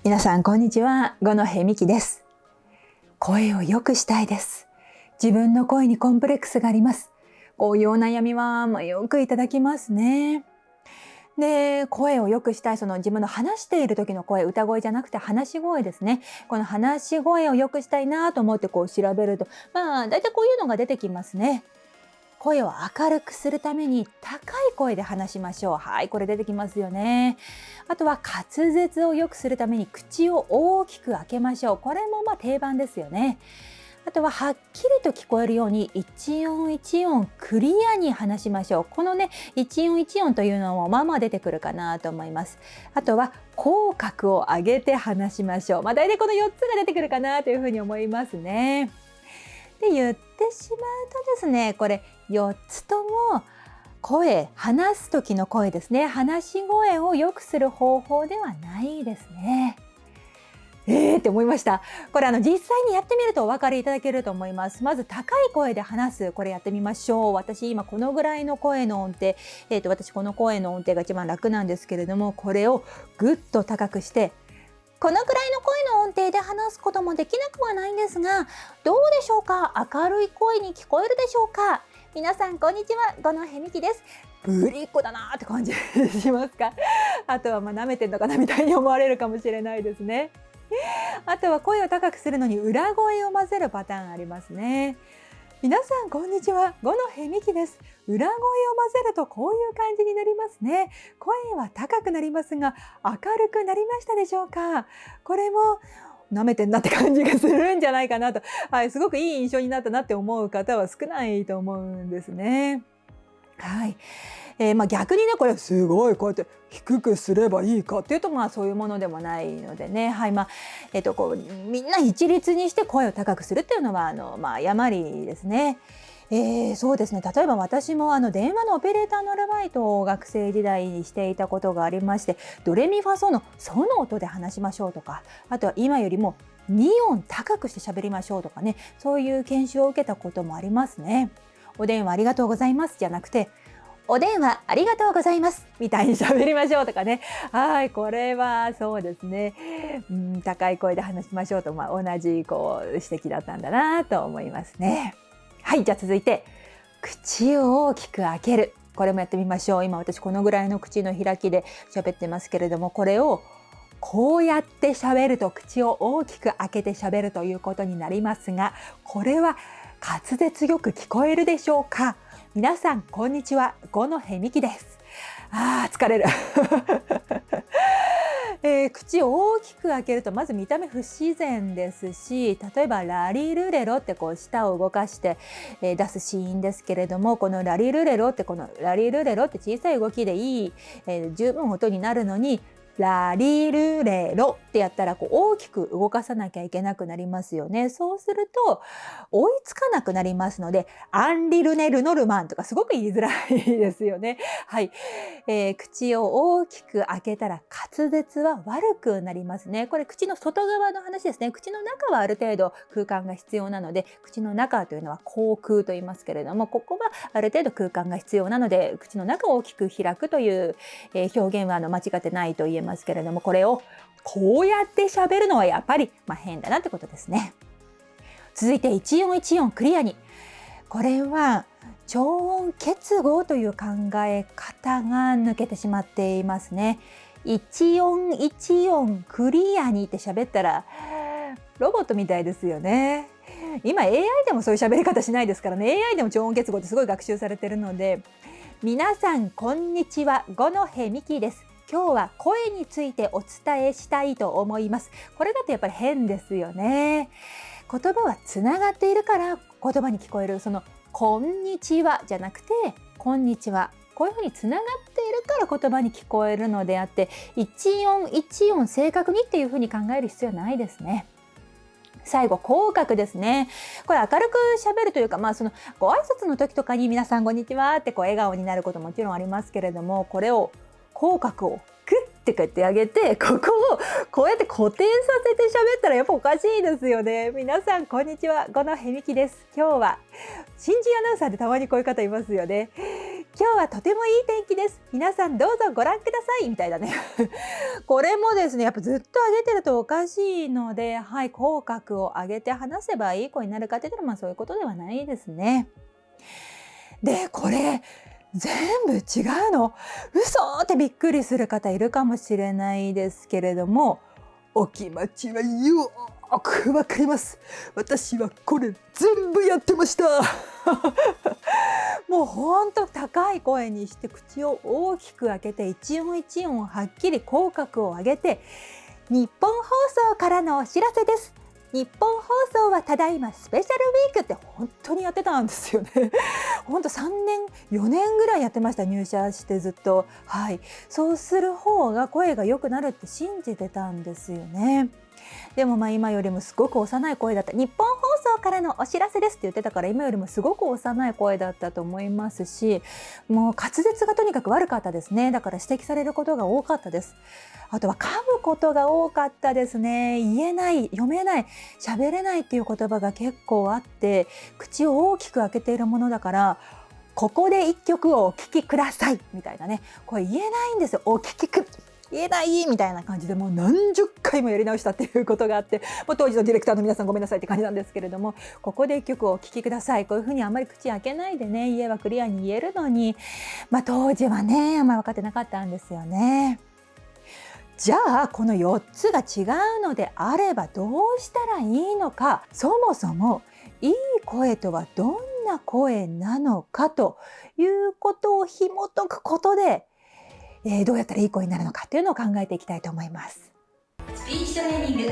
皆さんこんにちは、五戸美希です。声を良くしたいです。自分の声にコンプレックスがあります。こういうお悩みはよくいただきますね。で、声を良くしたい、自分の話している時の声、歌声じゃなくて話し声ですね。この話し声を良くしたいなと思って調べると、だいたいこういうのが出てきますね。声を明るくするために高い声で話しましょう。はい、これ出てきますよね。あとは滑舌を良くするために口を大きく開けましょう。これも定番ですよね。あとははっきりと聞こえるように一音一音クリアに話しましょう。この一音一音というのも出てくるかなと思います。あとは口角を上げて話しましょう。だいたいこの4つが出てくるかなというふうに思いますね。で、言ってしまうとですね、これ4つとも話す時の声ですね。話し声を良くする方法ではないですね。って思いました。これ実際にやってみるとお分かりいただけると思います。まず高い声で話す、これやってみましょう。私今このぐらいの声の音程、私この声の音程が一番楽なんですけれども、これをぐっと高くして、このくらいの声の音程で話すこともできなくはないんですが、どうでしょうか？明るい声に聞こえるでしょうか？皆さんこんにちは、五戸美希です。ぶりっ子だなって感じしますか？あとは舐めてんのかなみたいに思われるかもしれないですね。あとは声を高くするのに裏声を混ぜるパターンありますね。皆さんこんにちは、五戸美希です。裏声を混ぜるとこういう感じになりますね。声は高くなりますが明るくなりましたでしょうか？これも舐めてんなって感じがするんじゃないかなと、すごくいい印象になったなって思う方は少ないと思うんですね。はい。逆にこれすごいこうやって低くすればいいかっていうとそういうものでもないのでね。はい。みんな一律にして声を高くするっていうのは誤りですね。そうですね。例えば私も電話のオペレーターのアルバイトを学生時代にしていたことがありまして、ドレミファソのソの音で話しましょうとか、あとは今よりも2音高くして喋りましょうとかね、そういう研修を受けたこともありますね。お電話ありがとうございますじゃなくて、お電話ありがとうございますみたいに喋りましょうとかね。はい、これはそうですね。高い声で話しましょうと同じ指摘だったんだなと思いますね。はい、じゃあ続いて口を大きく開ける。これもやってみましょう。今私このぐらいの口の開きで喋ってますけれども、これをこうやって喋ると口を大きく開けて喋るということになりますが、これは滑舌よく聞こえるでしょうか？皆さんこんにちは、五戸美希です。疲れる口を大きく開けるとまず見た目不自然ですし、例えばラリルレロって舌を動かして、出すシーンですけれども、このラリルレロって小さい動きでいい、十分音になるのに、ラリルレロってやったら大きく動かさなきゃいけなくなりますよね。そうすると追いつかなくなりますので、アンリルネルノルマンとかすごく言いづらいですよね。はい。口を大きく開けたら滑舌は悪くなりますね。これ口の外側の話ですね。口の中はある程度空間が必要なので、口の中というのは口腔と言いますけれども、ここはある程度空間が必要なので、口の中を大きく開くという、表現は間違ってないと言えますけれども、これをこうやって喋るのはやっぱり変だなってことですね。続いて一音一音クリアに。これは超音結合という考え方が抜けてしまっていますね。一音一音クリアにって喋ったらロボットみたいですよね。今 AI でもそういう喋り方しないですからね。 AI でも超音結合ってすごい学習されてるので、皆さんこんにちは、五戸美希です。今日は声についてお伝えしたいと思います。これだとやっぱり変ですよね。言葉はつながっているから言葉に聞こえる、こんにちはじゃなくてこんにちは、こういうふうにつながっているから言葉に聞こえるのであって、一音一音正確にっていうふうに考える必要はないですね。最後口角ですね。これ明るく喋るというか、ご挨拶の時とかに皆さんこんにちはって笑顔になることももちろんありますけれども、これを口角をグッてこうやって上げて、ここをこうやって固定させて喋ったらやっぱおかしいですよね。皆さんこんにちは、五戸美希です。今日は新人アナウンサーでたまにこういう方いますよね。今日はとてもいい天気です。皆さんどうぞご覧くださいみたいなねこれもですね、やっぱずっと上げてるとおかしいので、はい、口角を上げて話せばいい声になるかって言ったら、そういうことではないですね。で、これ全部違うの？嘘ってびっくりする方いるかもしれないですけれども、お気持ちはよくわかります。私はこれ全部やってましたもうほんと高い声にして口を大きく開けて一音一音はっきり口角を上げて、日本放送からのお知らせです。日本放送はただいまスペシャルウィークって本当にやってたんですよね本当3年4年ぐらいやってました。入社してずっと。はい、そうする方が声が良くなるって信じてたんですよね。でも今よりもすごく幼い声だった。日本放送からのお知らせですって言ってたから、今よりもすごく幼い声だったと思いますし、もう滑舌がとにかく悪かったですね。だから指摘されることが多かったです。あとは噛むことが多かったですね。言えない、読めない、喋れないっていう言葉が結構あって、口を大きく開けているものだから、ここで一曲をお聴きくださいみたいなね、これ言えないんですよ。お聴きく言えないみたいな感じで、もう何十回もやり直したっていうことがあって、もう当時のディレクターの皆さんごめんなさいって感じなんですけれども、ここで一曲をお聴きください、こういうふうにあんまり口開けないでね、言えばクリアに言えるのに、当時はねあんまり分かってなかったんですよね。じゃあこの4つが違うのであればどうしたらいいのか、そもそもいい声とはどんな声なのかということを紐解くことで、どうやったらいい声になるのかというのを考えていきたいと思います。スピーチトレーニング。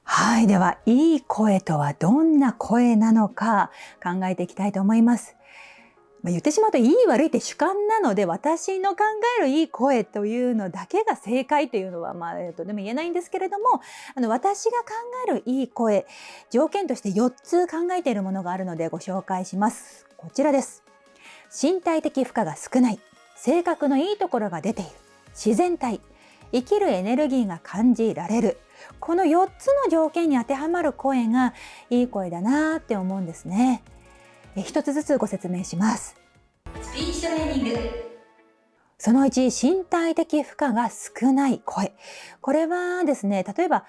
はい、ではいい声とはどんな声なのか考えていきたいと思います。言ってしまうといい悪いって主観なので、私の考えるいい声というのだけが正解というのはとでも言えないんですけれども、私が考えるいい声、条件として4つ考えているものがあるのでご紹介します。こちらです。身体的負荷が少ない、性格のいいところが出ている、自然体、生きるエネルギーが感じられる、この4つの条件に当てはまる声がいい声だなって思うんですね。一つずつご説明します。スピーチトレーニング。その1、身体的負荷が少ない声。これはですね、例えば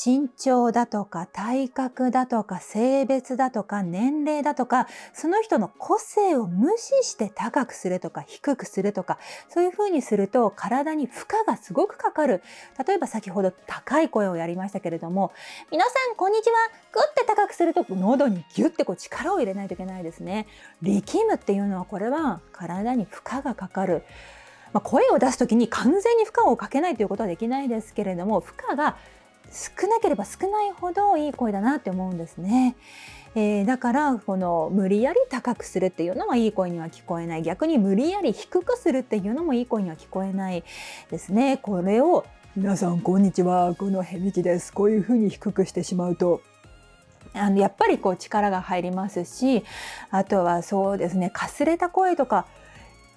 身長だとか体格だとか性別だとか年齢だとか、その人の個性を無視して高くするとか低くするとか、そういうふうにすると体に負荷がすごくかかる。例えば先ほど高い声をやりましたけれども、皆さんこんにちは、グッて高くすると喉にギュッて力を入れないといけないですね。力むっていうのは、これは体に負荷がかかる。声を出すときに完全に負荷をかけないということはできないですけれども、負荷が少なければ少ないほどいい声だなって思うんですね。だからこの無理やり高くするっていうのはいい声には聞こえない。逆に無理やり低くするっていうのもいい声には聞こえないですね。これを皆さんこんにちは、このへみきです。こういうふうに低くしてしまうとやっぱり力が入りますし、あとはそうですね、かすれた声とか、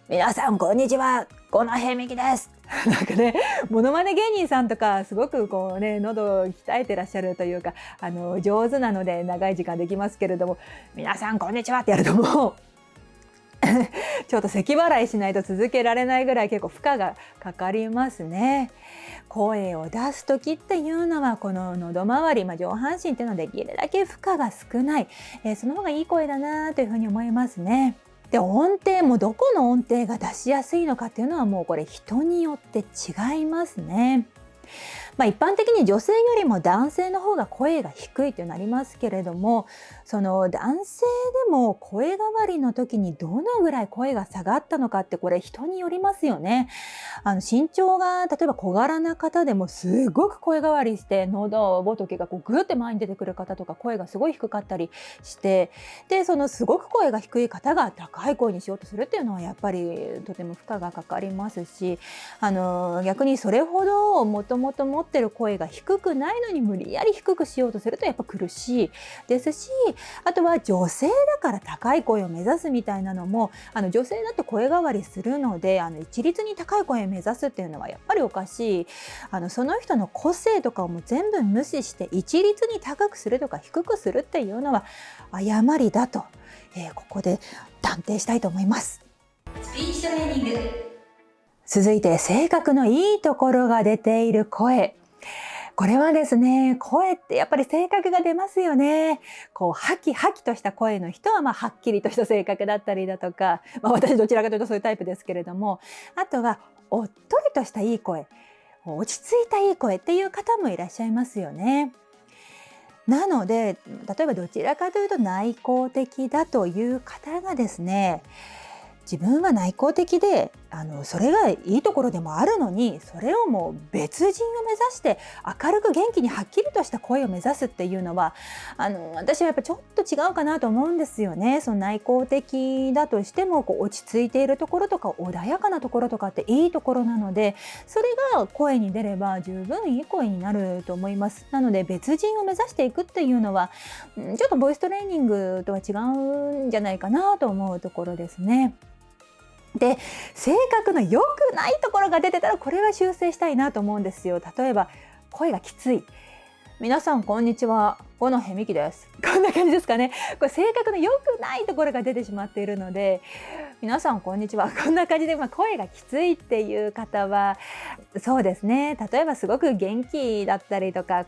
皆さんこんにちは、このへみきですなんかね、モノマネ芸人さんとかすごく喉を鍛えてらっしゃるというか、上手なので長い時間できますけれども、皆さんこんにちはってやるともうちょっと咳払いしないと続けられないぐらい結構負荷がかかりますね。声を出す時っていうのはこの喉周り、上半身っていうのはできるだけ負荷が少ない、その方がいい声だなというふうに思いますね。で、音程もどこの音程が出しやすいのかっていうのはもうこれ人によって違いますね。一般的に女性よりも男性の方が声が低いとなりますけれども、その男性でも声変わりの時にどのぐらい声が下がったのかってこれ人によりますよね。身長が例えば小柄な方でもすごく声変わりして喉仏がグーって前に出てくる方とか、声がすごい低かったりして、でそのすごく声が低い方が高い声にしようとするっていうのはやっぱりとても負荷がかかりますし、逆にそれほどもともと持ってる声が低くないのに無理やり低くしようとするとやっぱ苦しいですし、あとは女性だから高い声を目指すみたいなのも、女性だって声変わりするので一律に高い声を目指すっていうのはやっぱりおかしい。その人の個性とかをもう全部無視して一律に高くするとか低くするっていうのは誤りだと、ここで断定したいと思います。スピーチトレーニング。続いて性格のいいところが出ている声。これはですね、声ってやっぱり性格が出ますよね。ハキハキとした声の人ははっきりとした性格だったりだとか、私どちらかというとそういうタイプですけれども、あとはおっとりとしたいい声、落ち着いたいい声っていう方もいらっしゃいますよね。なので、例えばどちらかというと内向的だという方がですね、自分は内向的でそれがいいところでもあるのに、それをもう別人を目指して明るく元気にはっきりとした声を目指すっていうのは私はやっぱちょっと違うかなと思うんですよね。その内向的だとしても落ち着いているところとか穏やかなところとかっていいところなので、それが声に出れば十分いい声になると思います。なので別人を目指していくっていうのはちょっとボイストレーニングとは違うんじゃないかなと思うところですね。で、性格の良くないところが出てたらこれは修正したいなと思うんですよ。例えば声がきつい。皆さんこんにちは、五野へみきです。こんな感じですかね。これ性格の良くないところが出てしまっているので、皆さんこんにちは、こんな感じで声がきついっていう方はそうですね、例えばすごく元気だったりとか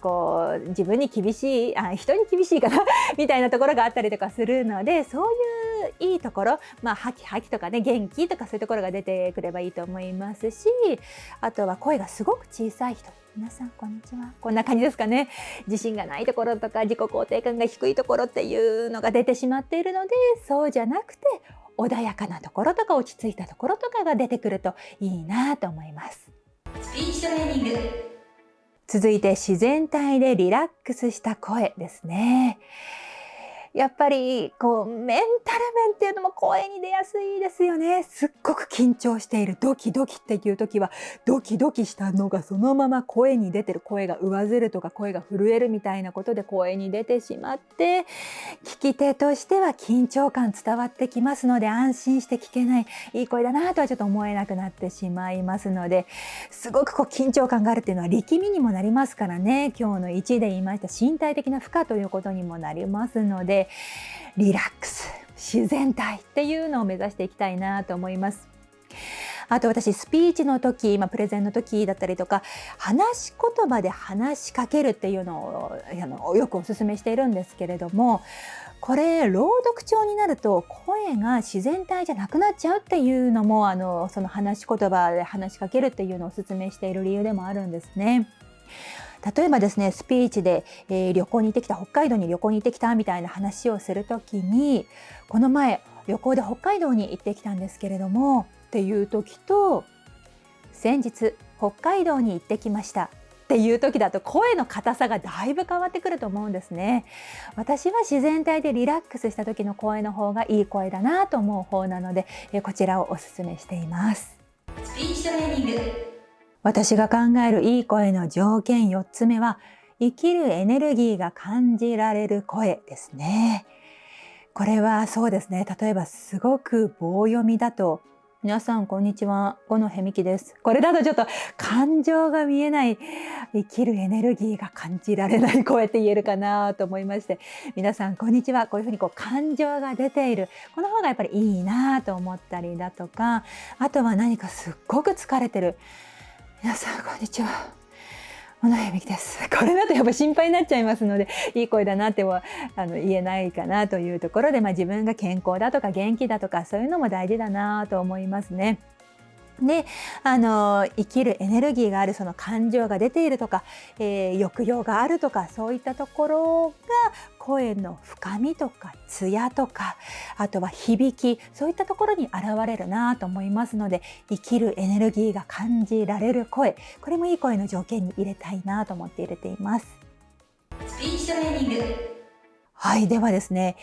自分に厳しい人に厳しいかなみたいなところがあったりとかするので、そういういいところ、ハキハキとかね、元気とかそういうところが出てくればいいと思いますし、あとは声がすごく小さい人、皆さんこんにちは、こんな感じですかね。自信がないところとか自己肯定感が低いところっていうのが出てしまっているので、そうじゃなくて穏やかなところとか落ち着いたところとかが出てくるといいなと思います。スピーチトレーニング。続いて自然体でリラックスした声ですね。やっぱりメンタル面っていうのも声に出やすいですよね。すっごく緊張している、ドキドキっていう時はドキドキしたのがそのまま声に出てる、声が上ずるとか声が震えるみたいなことで声に出てしまって、聞き手としては緊張感伝わってきますので、安心して聞けない、いい声だなとはちょっと思えなくなってしまいますので、すごく緊張感があるっていうのは力みにもなりますからね。今日の1で言いました身体的な負荷ということにもなりますので、リラックス、自然体っていうのを目指していきたいなと思います。あと私スピーチの時、プレゼンの時だったりとか、話し言葉で話しかけるっていうのをよくお勧めしているんですけれども、これ朗読調になると声が自然体じゃなくなっちゃうっていうのもその話し言葉で話しかけるっていうのをお勧めしている理由でもあるんですね。例えばですね、スピーチで、旅行に行ってきた、北海道に旅行に行ってきたみたいな話をするときに、この前旅行で北海道に行ってきたんですけれどもっていう時と、先日北海道に行ってきましたっていう時だと声の硬さがだいぶ変わってくると思うんですね。私は自然体でリラックスした時の声の方がいい声だなと思う方なので、こちらをお勧めしています。スピーチトレーニング。私が考えるいい声の条件4つ目は、生きるエネルギーが感じられる声ですね。これはそうですね、例えばすごく棒読みだと、皆さんこんにちは、五野へみきです。これだとちょっと感情が見えない、生きるエネルギーが感じられない声って言えるかなと思いまして、皆さんこんにちは、こういうふうに感情が出ている、この方がやっぱりいいなと思ったりだとか、あとは何かすっごく疲れてる、皆さんこんにちは、小野へみきです。これだとやっぱ心配になっちゃいますので、いい声だなっては言えないかなというところで、自分が健康だとか元気だとかそういうのも大事だなと思いますね。で、生きるエネルギーがある、その感情が出ているとか、抑揚があるとか、そういったところが声の深みとか艶とか、あとは響き、そういったところに現れるなと思いますので、生きるエネルギーが感じられる声、これもいい声の条件に入れたいなと思って入れています。スピーチトレーニング。はい、ではですね、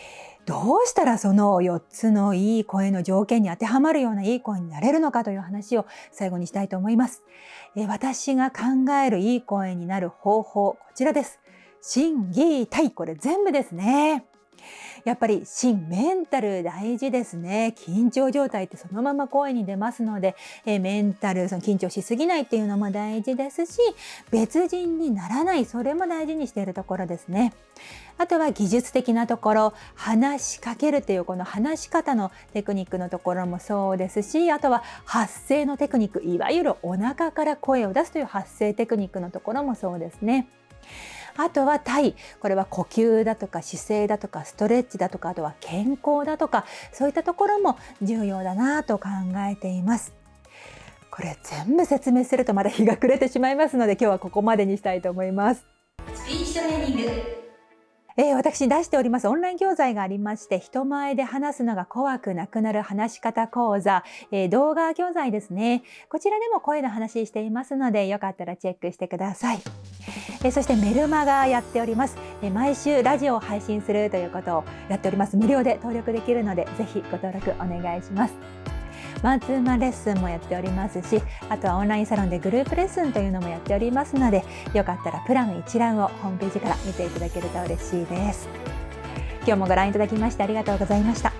どうしたらその4つのいい声の条件に当てはまるようないい声になれるのかという話を最後にしたいと思います。私が考えるいい声になる方法、こちらです。心技体、これ全部ですね。やっぱり心メンタル大事ですね。緊張状態ってそのまま声に出ますので、メンタル、その緊張しすぎないっていうのも大事ですし、別人にならない、それも大事にしているところですね。あとは技術的なところ、話しかけるというこの話し方のテクニックのところもそうですし、あとは発声のテクニック、いわゆるお腹から声を出すという発声テクニックのところもそうですね。あとは体、これは呼吸だとか姿勢だとかストレッチだとか、あとは健康だとか、そういったところも重要だなと考えています。これ全部説明するとまだ日が暮れてしまいますので、今日はここまでにしたいと思います。スピーチトレーニング。私出しておりますオンライン教材がありまして、人前で話すのが怖くなくなる話し方講座、動画教材ですね。こちらでも声の話していますので、よかったらチェックしてください。そしてメルマガやっております。毎週ラジオを配信するということをやっております。無料で登録できるので、ぜひご登録お願いします。マンツーマンレッスンもやっておりますし、あとはオンラインサロンでグループレッスンというのもやっておりますので、よかったらプラン一覧をホームページから見ていただけると嬉しいです。今日もご覧いただきましてありがとうございました。